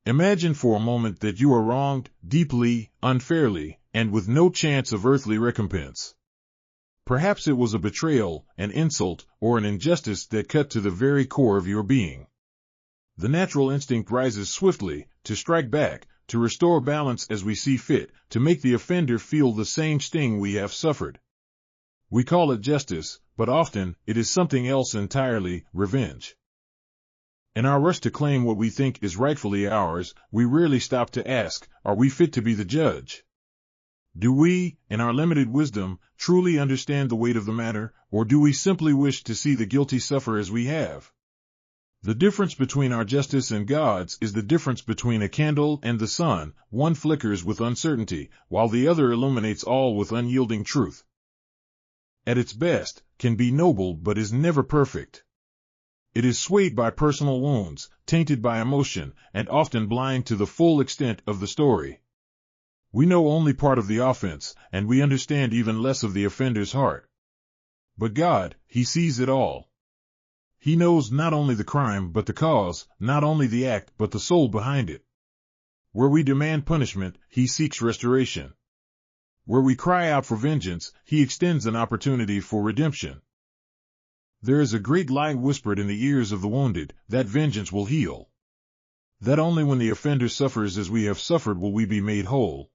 Imagine for a moment that you are wronged, deeply, unfairly, and with no chance of earthly recompense. Perhaps it was a betrayal, an insult, or an injustice that cut to the very core of your being. The natural instinct rises swiftly, to strike back, to restore balance as we see fit, to make the offender feel the same sting we have suffered. We call it justice, but often, it is something else entirely, revenge. In our rush to claim what we think is rightfully ours, we rarely stop to ask, are we fit to be the judge? Do we, in our limited wisdom, truly understand the weight of the matter, or do we simply wish to see the guilty suffer as we have? The difference between our justice and God's is the difference between a candle and the sun. One flickers with uncertainty, while the other illuminates all with unyielding truth. At its best, can be noble but is never perfect. It is swayed by personal wounds, tainted by emotion, and often blind to the full extent of the story. We know only part of the offense, and we understand even less of the offender's heart. But God, He sees it all. He knows not only the crime but the cause, not only the act but the soul behind it. Where we demand punishment, He seeks restoration. Where we cry out for vengeance, He extends an opportunity for redemption. There is a great lie whispered in the ears of the wounded, that vengeance will heal. That only when the offender suffers as we have suffered will we be made whole.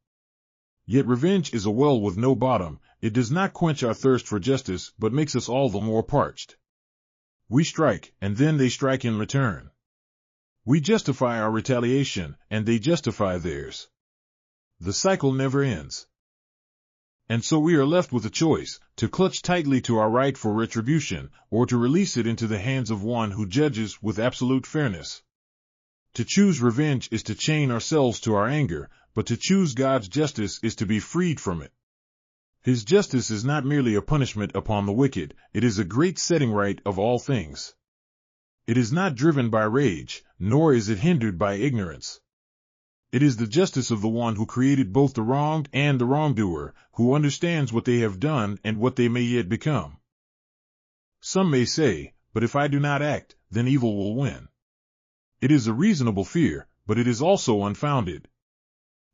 Yet revenge is a well with no bottom. It does not quench our thirst for justice, but makes us all the more parched. We strike, and then they strike in return. We justify our retaliation, and they justify theirs. The cycle never ends. And so we are left with a choice, to clutch tightly to our right for retribution, or to release it into the hands of one who judges with absolute fairness. To choose revenge is to chain ourselves to our anger, but to choose God's justice is to be freed from it. His justice is not merely a punishment upon the wicked, it is a great setting right of all things. It is not driven by rage, nor is it hindered by ignorance. It is the justice of the one who created both the wronged and the wrongdoer, who understands what they have done and what they may yet become. Some may say, but if I do not act, then evil will win. It is a reasonable fear, but it is also unfounded.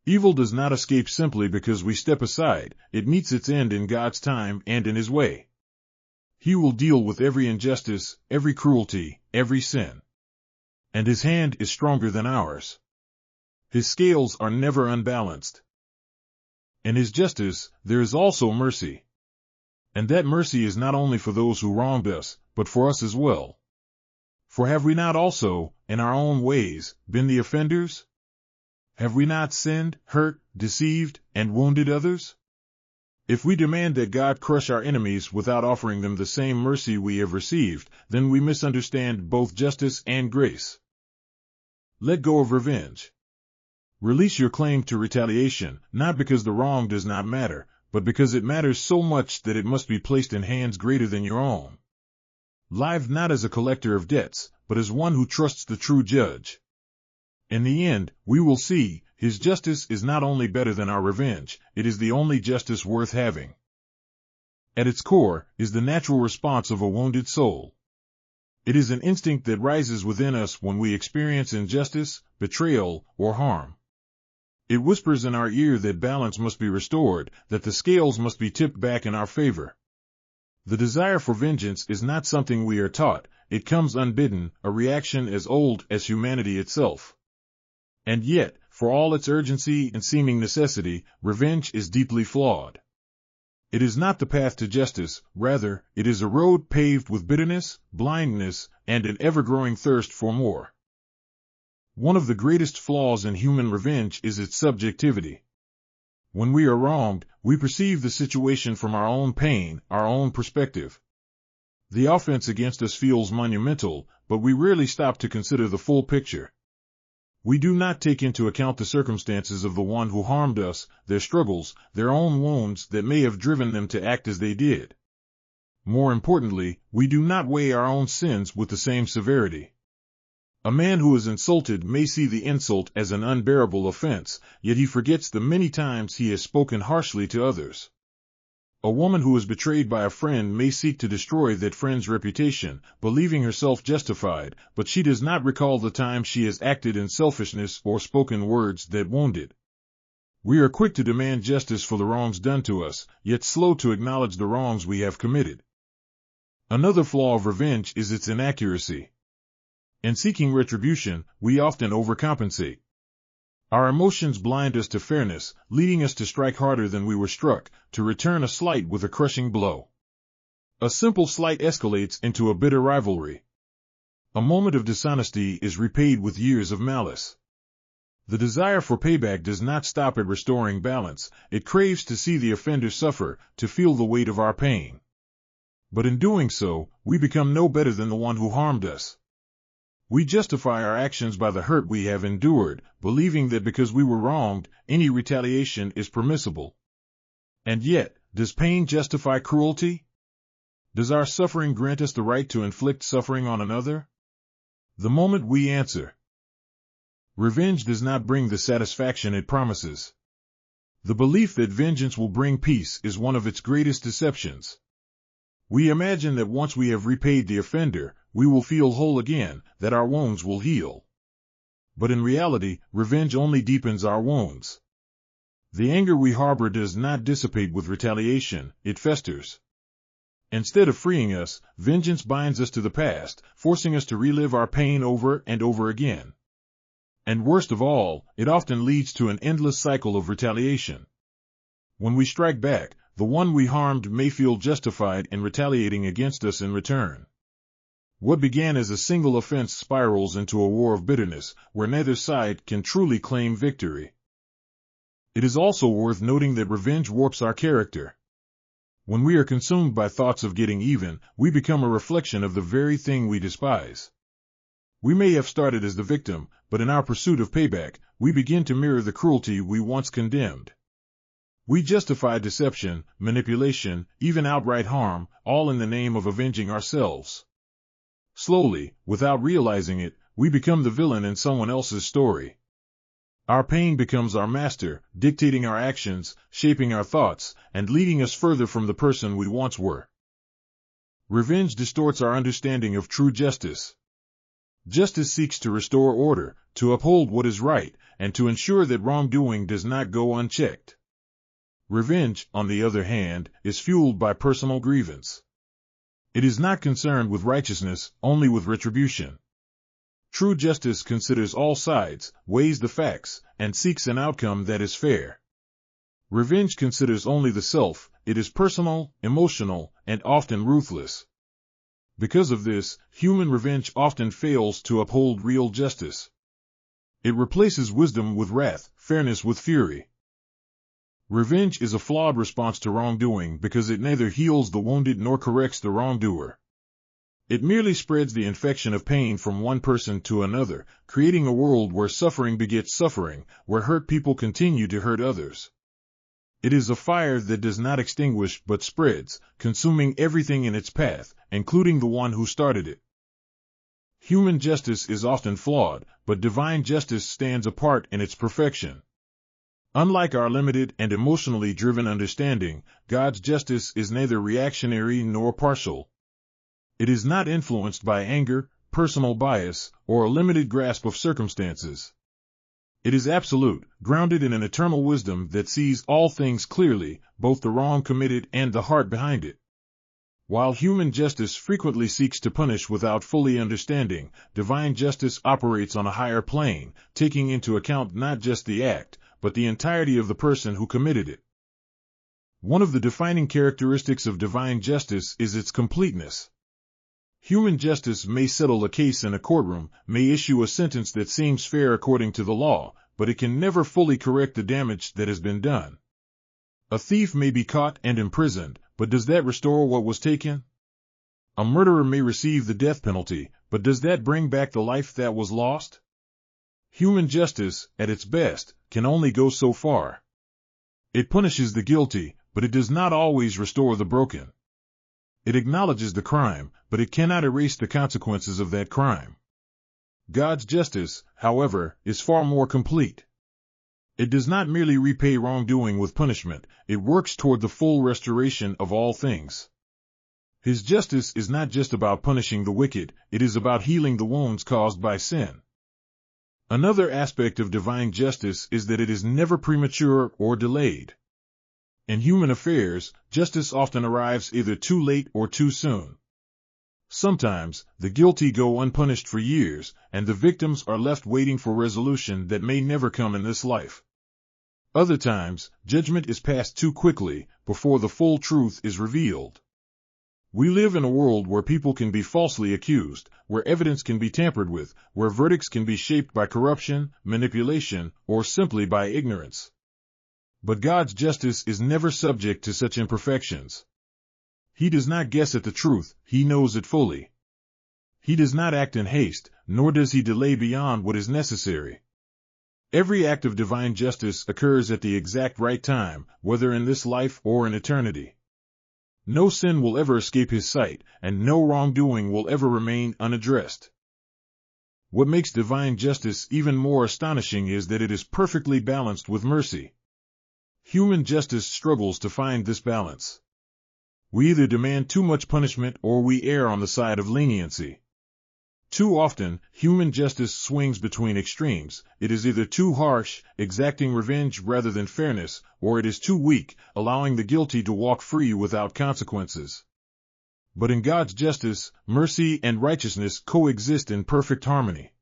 Evil does not escape simply because we step aside, it meets its end in God's time and in His way. He will deal with every injustice, every cruelty, every sin. And His hand is stronger than ours. His scales are never unbalanced. In His justice, there is also mercy. And that mercy is not only for those who wronged us, but for us as well. For have we not also, in our own ways, been the offenders? Have we not sinned, hurt, deceived, and wounded others? If we demand that God crush our enemies without offering them the same mercy we have received, then we misunderstand both justice and grace. Let go of revenge. Release your claim to retaliation, not because the wrong does not matter, but because it matters so much that it must be placed in hands greater than your own. Live not as a collector of debts, but as one who trusts the true judge. In the end, we will see, His justice is not only better than our revenge, it is the only justice worth having. At its core, is the natural response of a wounded soul. It is an instinct that rises within us when we experience injustice, betrayal, or harm. It whispers in our ear that balance must be restored, that the scales must be tipped back in our favor. The desire for vengeance is not something we are taught, it comes unbidden, a reaction as old as humanity itself. And yet, for all its urgency and seeming necessity, revenge is deeply flawed. It is not the path to justice, rather, it is a road paved with bitterness, blindness, and an ever-growing thirst for more. One of the greatest flaws in human revenge is its subjectivity. When we are wronged, we perceive the situation from our own pain, our own perspective. The offense against us feels monumental, but we rarely stop to consider the full picture. We do not take into account the circumstances of the one who harmed us, their struggles, their own wounds that may have driven them to act as they did. More importantly, we do not weigh our own sins with the same severity. A man who is insulted may see the insult as an unbearable offense, yet he forgets the many times he has spoken harshly to others. A woman who is betrayed by a friend may seek to destroy that friend's reputation, believing herself justified, but she does not recall the time she has acted in selfishness or spoken words that wounded. We are quick to demand justice for the wrongs done to us, yet slow to acknowledge the wrongs we have committed. Another flaw of revenge is its inaccuracy. In seeking retribution, we often overcompensate. Our emotions blind us to fairness, leading us to strike harder than we were struck, to return a slight with a crushing blow. A simple slight escalates into a bitter rivalry. A moment of dishonesty is repaid with years of malice. The desire for payback does not stop at restoring balance, it craves to see the offender suffer, to feel the weight of our pain. But in doing so, we become no better than the one who harmed us. We justify our actions by the hurt we have endured, believing that because we were wronged, any retaliation is permissible. And yet, does pain justify cruelty? Does our suffering grant us the right to inflict suffering on another? The moment we answer, revenge does not bring the satisfaction it promises. The belief that vengeance will bring peace is one of its greatest deceptions. We imagine that once we have repaid the offender, we will feel whole again, that our wounds will heal. But in reality, revenge only deepens our wounds. The anger we harbor does not dissipate with retaliation, it festers. Instead of freeing us, vengeance binds us to the past, forcing us to relive our pain over and over again. And worst of all, it often leads to an endless cycle of retaliation. When we strike back, the one we harmed may feel justified in retaliating against us in return. What began as a single offense spirals into a war of bitterness, where neither side can truly claim victory. It is also worth noting that revenge warps our character. When we are consumed by thoughts of getting even, we become a reflection of the very thing we despise. We may have started as the victim, but in our pursuit of payback, we begin to mirror the cruelty we once condemned. We justify deception, manipulation, even outright harm, all in the name of avenging ourselves. Slowly, without realizing it, we become the villain in someone else's story. Our pain becomes our master, dictating our actions, shaping our thoughts, and leading us further from the person we once were. Revenge distorts our understanding of true justice. Justice seeks to restore order, to uphold what is right, and to ensure that wrongdoing does not go unchecked. Revenge, on the other hand, is fueled by personal grievance. It is not concerned with righteousness, only with retribution. True justice considers all sides, weighs the facts, and seeks an outcome that is fair. Revenge considers only the self, it is personal, emotional, and often ruthless. Because of this, human revenge often fails to uphold real justice. It replaces wisdom with wrath, fairness with fury. Revenge is a flawed response to wrongdoing because it neither heals the wounded nor corrects the wrongdoer. It merely spreads the infection of pain from one person to another, creating a world where suffering begets suffering, where hurt people continue to hurt others. It is a fire that does not extinguish but spreads, consuming everything in its path, including the one who started it. Human justice is often flawed, but divine justice stands apart in its perfection. Unlike our limited and emotionally driven understanding, God's justice is neither reactionary nor partial. It is not influenced by anger, personal bias, or a limited grasp of circumstances. It is absolute, grounded in an eternal wisdom that sees all things clearly, both the wrong committed and the heart behind it. While human justice frequently seeks to punish without fully understanding, divine justice operates on a higher plane, taking into account not just the act, but the entirety of the person who committed it. One of the defining characteristics of divine justice is its completeness. Human justice may settle a case in a courtroom, may issue a sentence that seems fair according to the law, but it can never fully correct the damage that has been done. A thief may be caught and imprisoned, but does that restore what was taken? A murderer may receive the death penalty, but does that bring back the life that was lost? Human justice, at its best, can only go so far. It punishes the guilty, but it does not always restore the broken. It acknowledges the crime, but it cannot erase the consequences of that crime. God's justice, however, is far more complete. It does not merely repay wrongdoing with punishment, it works toward the full restoration of all things. His justice is not just about punishing the wicked, it is about healing the wounds caused by sin. Another aspect of divine justice is that it is never premature or delayed. In human affairs, justice often arrives either too late or too soon. Sometimes, the guilty go unpunished for years, and the victims are left waiting for resolution that may never come in this life. Other times, judgment is passed too quickly, before the full truth is revealed. We live in a world where people can be falsely accused, where evidence can be tampered with, where verdicts can be shaped by corruption, manipulation, or simply by ignorance. But God's justice is never subject to such imperfections. He does not guess at the truth, he knows it fully. He does not act in haste, nor does he delay beyond what is necessary. Every act of divine justice occurs at the exact right time, whether in this life or in eternity. No sin will ever escape his sight, and no wrongdoing will ever remain unaddressed. What makes divine justice even more astonishing is that it is perfectly balanced with mercy. Human justice struggles to find this balance. We either demand too much punishment or we err on the side of leniency. Too often, human justice swings between extremes. It is either too harsh, exacting revenge rather than fairness, or it is too weak, allowing the guilty to walk free without consequences. But in God's justice, mercy and righteousness coexist in perfect harmony.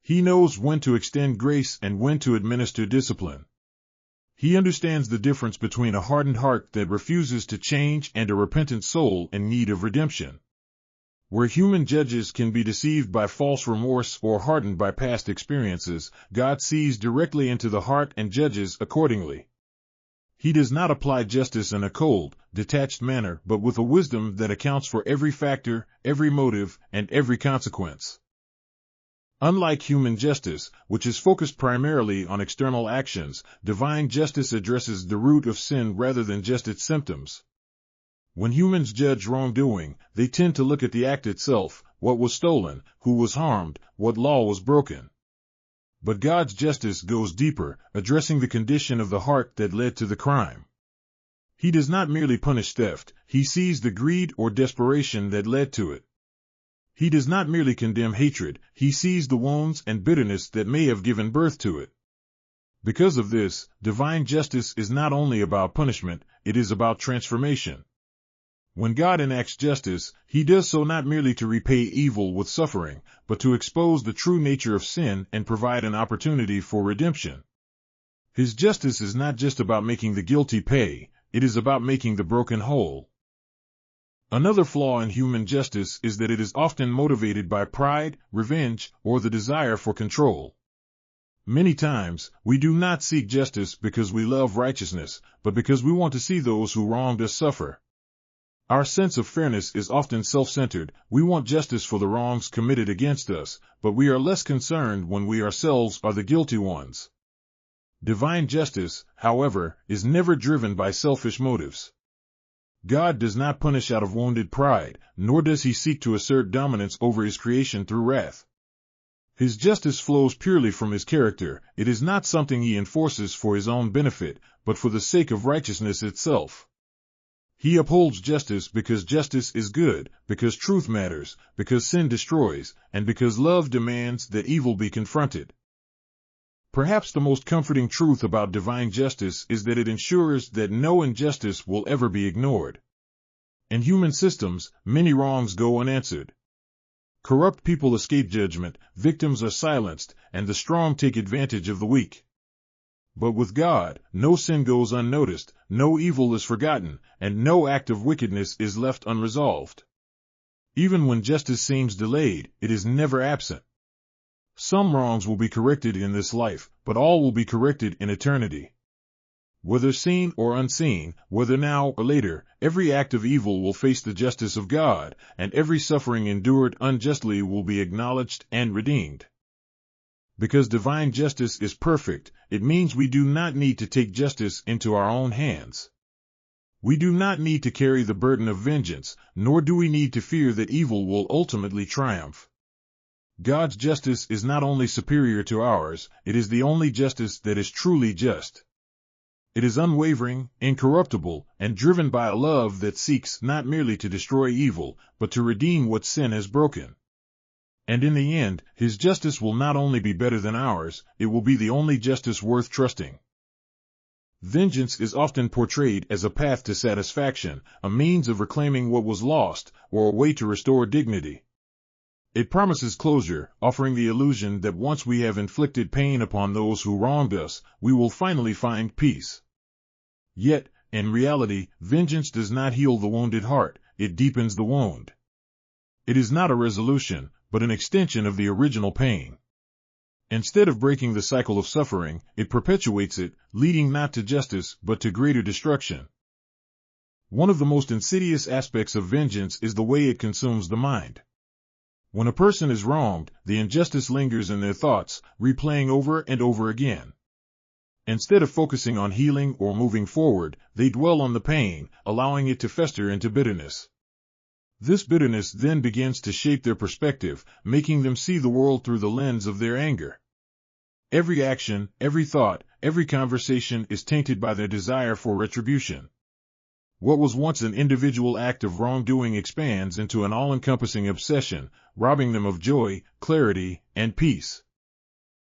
He knows when to extend grace and when to administer discipline. He understands the difference between a hardened heart that refuses to change and a repentant soul in need of redemption. Where human judges can be deceived by false remorse or hardened by past experiences, God sees directly into the heart and judges accordingly. He does not apply justice in a cold, detached manner, but with a wisdom that accounts for every factor, every motive, and every consequence. Unlike human justice, which is focused primarily on external actions, divine justice addresses the root of sin rather than just its symptoms. When humans judge wrongdoing, they tend to look at the act itself, what was stolen, who was harmed, what law was broken. But God's justice goes deeper, addressing the condition of the heart that led to the crime. He does not merely punish theft, he sees the greed or desperation that led to it. He does not merely condemn hatred, he sees the wounds and bitterness that may have given birth to it. Because of this, divine justice is not only about punishment, it is about transformation. When God enacts justice, he does so not merely to repay evil with suffering, but to expose the true nature of sin and provide an opportunity for redemption. His justice is not just about making the guilty pay, it is about making the broken whole. Another flaw in human justice is that it is often motivated by pride, revenge, or the desire for control. Many times, we do not seek justice because we love righteousness, but because we want to see those who wronged us suffer. Our sense of fairness is often self-centered. We want justice for the wrongs committed against us, but we are less concerned when we ourselves are the guilty ones. Divine justice, however, is never driven by selfish motives. God does not punish out of wounded pride, nor does he seek to assert dominance over his creation through wrath. His justice flows purely from his character. It is not something he enforces for his own benefit, but for the sake of righteousness itself. He upholds justice because justice is good, because truth matters, because sin destroys, and because love demands that evil be confronted. Perhaps the most comforting truth about divine justice is that it ensures that no injustice will ever be ignored. In human systems, many wrongs go unanswered. Corrupt people escape judgment, victims are silenced, and the strong take advantage of the weak. But with God, no sin goes unnoticed, no evil is forgotten, and no act of wickedness is left unresolved. Even when justice seems delayed, it is never absent. Some wrongs will be corrected in this life, but all will be corrected in eternity. Whether seen or unseen, whether now or later, every act of evil will face the justice of God, and every suffering endured unjustly will be acknowledged and redeemed. Because divine justice is perfect, it means we do not need to take justice into our own hands. We do not need to carry the burden of vengeance, nor do we need to fear that evil will ultimately triumph. God's justice is not only superior to ours, it is the only justice that is truly just. It is unwavering, incorruptible, and driven by a love that seeks not merely to destroy evil, but to redeem what sin has broken. And in the end, his justice will not only be better than ours, it will be the only justice worth trusting. Vengeance is often portrayed as a path to satisfaction, a means of reclaiming what was lost, or a way to restore dignity. It promises closure, offering the illusion that once we have inflicted pain upon those who wronged us, we will finally find peace. Yet, in reality, vengeance does not heal the wounded heart, it deepens the wound. It is not a resolution, but an extension of the original pain. Instead of breaking the cycle of suffering, it perpetuates it, leading not to justice but to greater destruction. One of the most insidious aspects of vengeance is the way it consumes the mind. When a person is wronged, the injustice lingers in their thoughts, replaying over and over again. Instead of focusing on healing or moving forward, they dwell on the pain, allowing it to fester into bitterness. This bitterness then begins to shape their perspective, making them see the world through the lens of their anger. Every action, every thought, every conversation is tainted by their desire for retribution. What was once an individual act of wrongdoing expands into an all-encompassing obsession, robbing them of joy, clarity, and peace.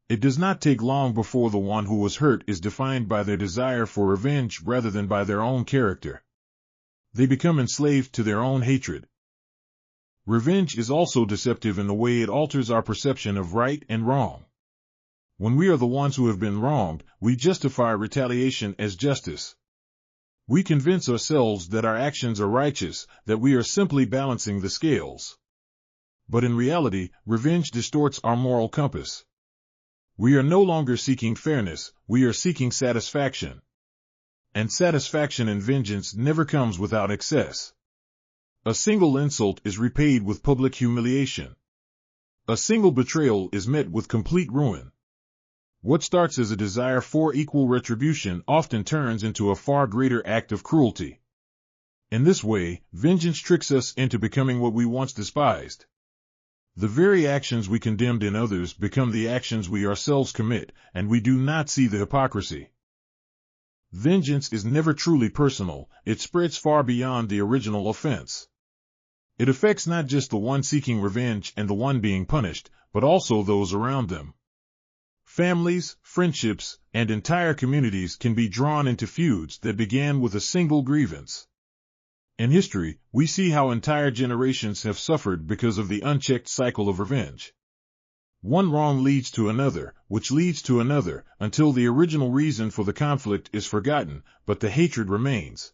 It does not take long before the one who was hurt is defined by their desire for revenge rather than by their own character. They become enslaved to their own hatred. Revenge is also deceptive in the way it alters our perception of right and wrong. When we are the ones who have been wronged, we justify retaliation as justice. We convince ourselves that our actions are righteous, that we are simply balancing the scales. But in reality, revenge distorts our moral compass. We are no longer seeking fairness, we are seeking satisfaction. And satisfaction in vengeance never comes without excess. A single insult is repaid with public humiliation. A single betrayal is met with complete ruin. What starts as a desire for equal retribution often turns into a far greater act of cruelty. In this way, vengeance tricks us into becoming what we once despised. The very actions we condemned in others become the actions we ourselves commit, and we do not see the hypocrisy. Vengeance is never truly personal, it spreads far beyond the original offense. It affects not just the one seeking revenge and the one being punished, but also those around them. Families, friendships, and entire communities can be drawn into feuds that began with a single grievance. In history, we see how entire generations have suffered because of the unchecked cycle of revenge. One wrong leads to another, which leads to another, until the original reason for the conflict is forgotten, but the hatred remains.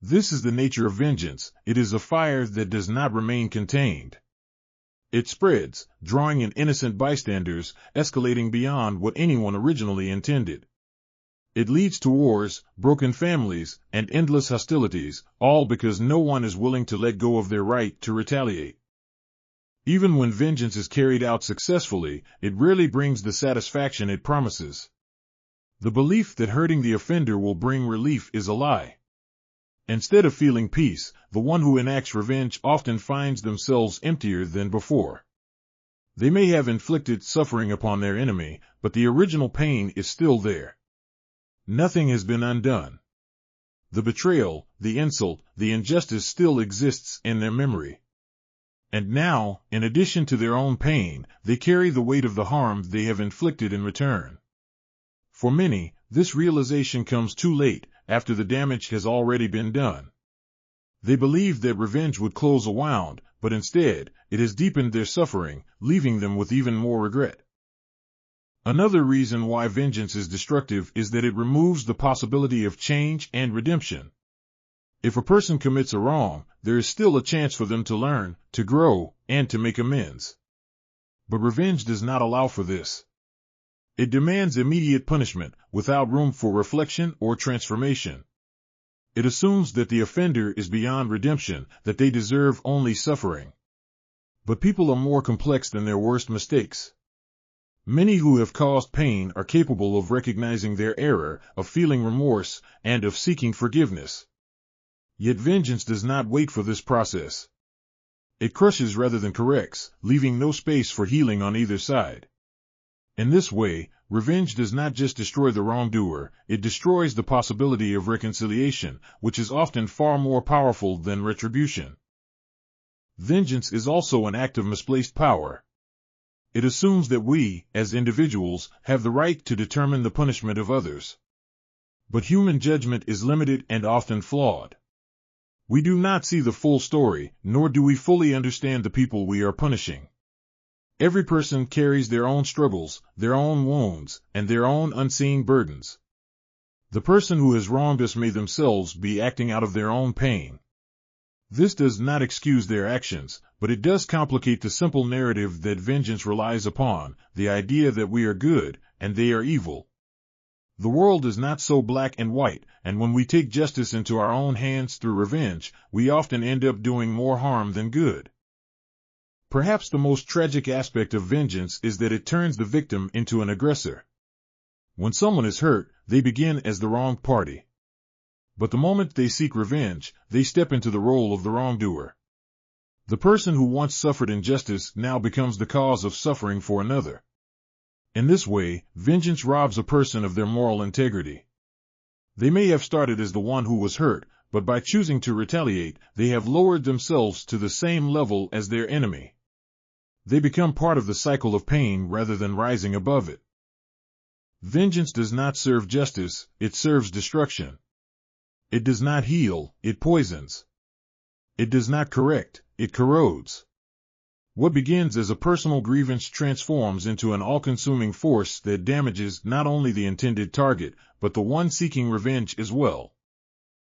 This is the nature of vengeance, it is a fire that does not remain contained. It spreads, drawing in innocent bystanders, escalating beyond what anyone originally intended. It leads to wars, broken families, and endless hostilities, all because no one is willing to let go of their right to retaliate. Even when vengeance is carried out successfully, it rarely brings the satisfaction it promises. The belief that hurting the offender will bring relief is a lie. Instead of feeling peace, the one who enacts revenge often finds themselves emptier than before. They may have inflicted suffering upon their enemy, but the original pain is still there. Nothing has been undone. The betrayal, the insult, the injustice still exists in their memory. And now, in addition to their own pain, they carry the weight of the harm they have inflicted in return. For many, this realization comes too late, after the damage has already been done. They believed that revenge would close a wound, but instead, it has deepened their suffering, leaving them with even more regret. Another reason why vengeance is destructive is that it removes the possibility of change and redemption. If a person commits a wrong, there is still a chance for them to learn, to grow, and to make amends. But revenge does not allow for this. It demands immediate punishment, without room for reflection or transformation. It assumes that the offender is beyond redemption, that they deserve only suffering. But people are more complex than their worst mistakes. Many who have caused pain are capable of recognizing their error, of feeling remorse, and of seeking forgiveness. Yet vengeance does not wait for this process. It crushes rather than corrects, leaving no space for healing on either side. In this way, revenge does not just destroy the wrongdoer, it destroys the possibility of reconciliation, which is often far more powerful than retribution. Vengeance is also an act of misplaced power. It assumes that we, as individuals, have the right to determine the punishment of others. But human judgment is limited and often flawed. We do not see the full story, nor do we fully understand the people we are punishing. Every person carries their own struggles, their own wounds, and their own unseen burdens. The person who has wronged us may themselves be acting out of their own pain. This does not excuse their actions, but it does complicate the simple narrative that vengeance relies upon, the idea that we are good, and they are evil. The world is not so black and white, and when we take justice into our own hands through revenge, we often end up doing more harm than good. Perhaps the most tragic aspect of vengeance is that it turns the victim into an aggressor. When someone is hurt, they begin as the wronged party. But the moment they seek revenge, they step into the role of the wrongdoer. The person who once suffered injustice now becomes the cause of suffering for another. In this way, vengeance robs a person of their moral integrity. They may have started as the one who was hurt, but by choosing to retaliate, they have lowered themselves to the same level as their enemy. They become part of the cycle of pain rather than rising above it. Vengeance does not serve justice, it serves destruction. It does not heal, it poisons. It does not correct, it corrodes. What begins as a personal grievance transforms into an all-consuming force that damages not only the intended target, but the one seeking revenge as well.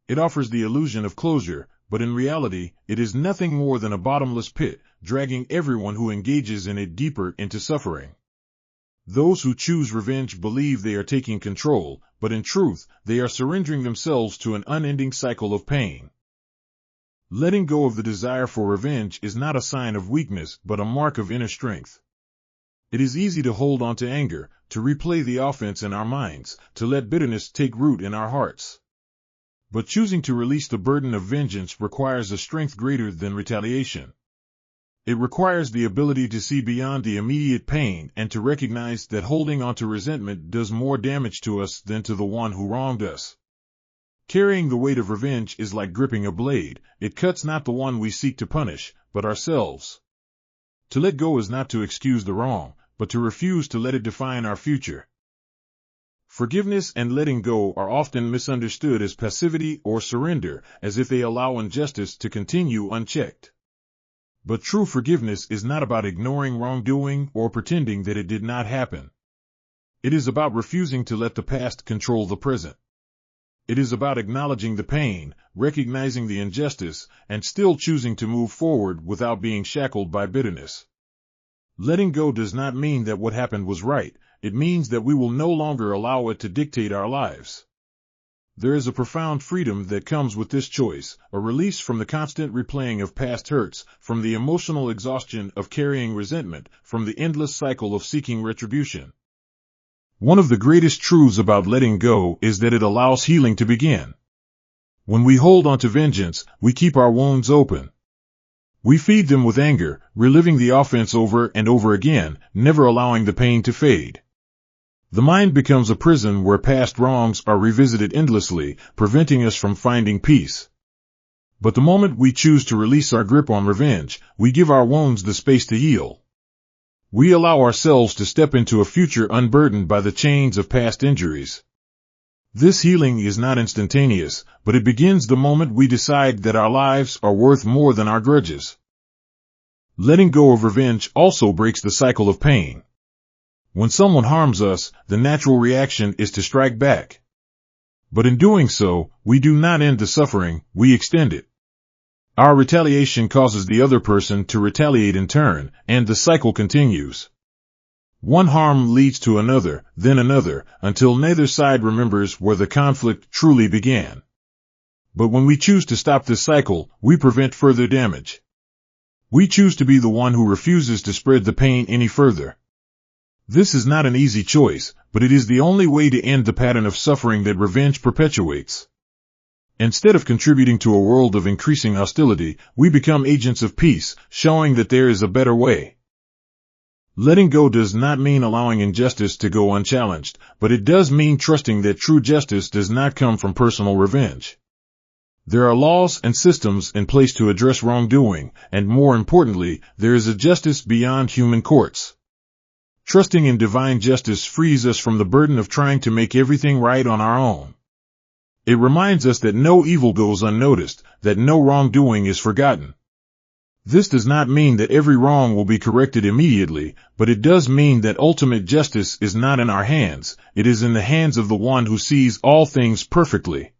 It offers the illusion of closure, but in reality, it is nothing more than a bottomless pit, dragging everyone who engages in it deeper into suffering. Those who choose revenge believe they are taking control, but in truth, they are surrendering themselves to an unending cycle of pain. Letting go of the desire for revenge is not a sign of weakness, but a mark of inner strength. It is easy to hold on to anger, to replay the offense in our minds, to let bitterness take root in our hearts. But choosing to release the burden of vengeance requires a strength greater than retaliation. It requires the ability to see beyond the immediate pain and to recognize that holding on to resentment does more damage to us than to the one who wronged us. Carrying the weight of revenge is like gripping a blade. It cuts not the one we seek to punish, but ourselves. To let go is not to excuse the wrong, but to refuse to let it define our future. Forgiveness and letting go are often misunderstood as passivity or surrender, as if they allow injustice to continue unchecked. But true forgiveness is not about ignoring wrongdoing or pretending that it did not happen. It is about refusing to let the past control the present. It is about acknowledging the pain, recognizing the injustice, and still choosing to move forward without being shackled by bitterness. Letting go does not mean that what happened was right. It means that we will no longer allow it to dictate our lives. There is a profound freedom that comes with this choice, a release from the constant replaying of past hurts, from the emotional exhaustion of carrying resentment, from the endless cycle of seeking retribution. One of the greatest truths about letting go is that it allows healing to begin. When we hold on to vengeance, we keep our wounds open. We feed them with anger, reliving the offense over and over again, never allowing the pain to fade. The mind becomes a prison where past wrongs are revisited endlessly, preventing us from finding peace. But the moment we choose to release our grip on revenge, we give our wounds the space to heal. We allow ourselves to step into a future unburdened by the chains of past injuries. This healing is not instantaneous, but it begins the moment we decide that our lives are worth more than our grudges. Letting go of revenge also breaks the cycle of pain. When someone harms us, the natural reaction is to strike back. But in doing so, we do not end the suffering, we extend it. Our retaliation causes the other person to retaliate in turn, and the cycle continues. One harm leads to another, then another, until neither side remembers where the conflict truly began. But when we choose to stop this cycle, we prevent further damage. We choose to be the one who refuses to spread the pain any further. This is not an easy choice, but it is the only way to end the pattern of suffering that revenge perpetuates. Instead of contributing to a world of increasing hostility, we become agents of peace, showing that there is a better way. Letting go does not mean allowing injustice to go unchallenged, but it does mean trusting that true justice does not come from personal revenge. There are laws and systems in place to address wrongdoing, and more importantly, there is a justice beyond human courts. Trusting in divine justice frees us from the burden of trying to make everything right on our own. It reminds us that no evil goes unnoticed, that no wrongdoing is forgotten. This does not mean that every wrong will be corrected immediately, but it does mean that ultimate justice is not in our hands, it is in the hands of the one who sees all things perfectly.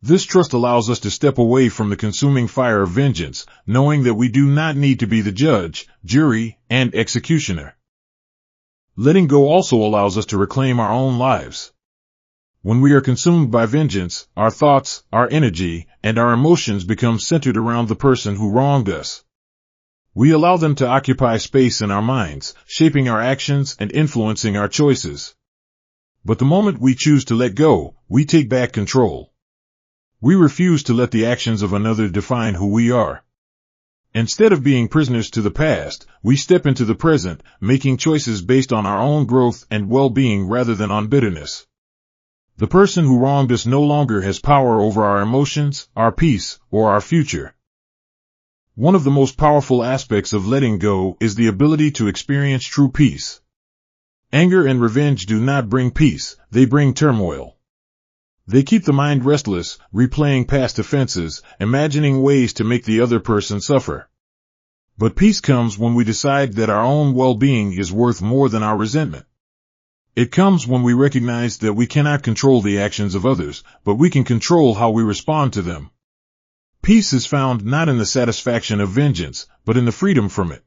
This trust allows us to step away from the consuming fire of vengeance, knowing that we do not need to be the judge, jury, and executioner. Letting go also allows us to reclaim our own lives. When we are consumed by vengeance, our thoughts, our energy, and our emotions become centered around the person who wronged us. We allow them to occupy space in our minds, shaping our actions and influencing our choices. But the moment we choose to let go, we take back control. We refuse to let the actions of another define who we are. Instead of being prisoners to the past, we step into the present, making choices based on our own growth and well-being rather than on bitterness. The person who wronged us no longer has power over our emotions, our peace, or our future. One of the most powerful aspects of letting go is the ability to experience true peace. Anger and revenge do not bring peace, they bring turmoil. They keep the mind restless, replaying past offenses, imagining ways to make the other person suffer. But peace comes when we decide that our own well-being is worth more than our resentment. It comes when we recognize that we cannot control the actions of others, but we can control how we respond to them. Peace is found not in the satisfaction of vengeance, but in the freedom from it.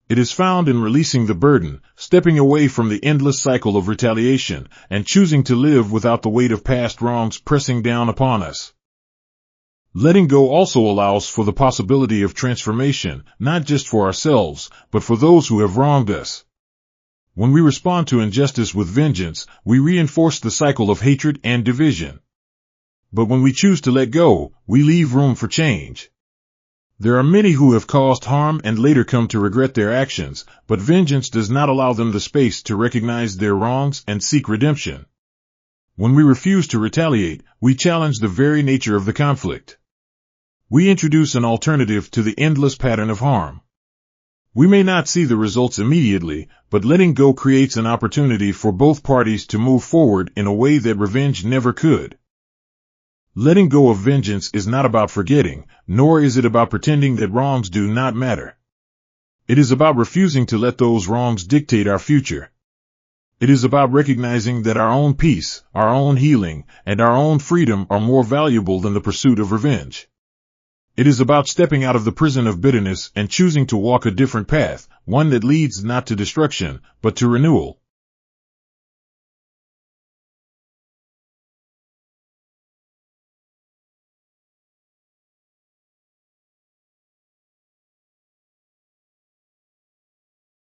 It is found in releasing the burden, stepping away from the endless cycle of retaliation, and choosing to live without the weight of past wrongs pressing down upon us. Letting go also allows for the possibility of transformation, not just for ourselves, but for those who have wronged us. When we respond to injustice with vengeance, we reinforce the cycle of hatred and division. But when we choose to let go, we leave room for change. There are many who have caused harm and later come to regret their actions, but vengeance does not allow them the space to recognize their wrongs and seek redemption. When we refuse to retaliate, we challenge the very nature of the conflict. We introduce an alternative to the endless pattern of harm. We may not see the results immediately, but letting go creates an opportunity for both parties to move forward in a way that revenge never could. Letting go of vengeance is not about forgetting, nor is it about pretending that wrongs do not matter. It is about refusing to let those wrongs dictate our future. It is about recognizing that our own peace, our own healing, and our own freedom are more valuable than the pursuit of revenge. It is about stepping out of the prison of bitterness and choosing to walk a different path, one that leads not to destruction, but to renewal.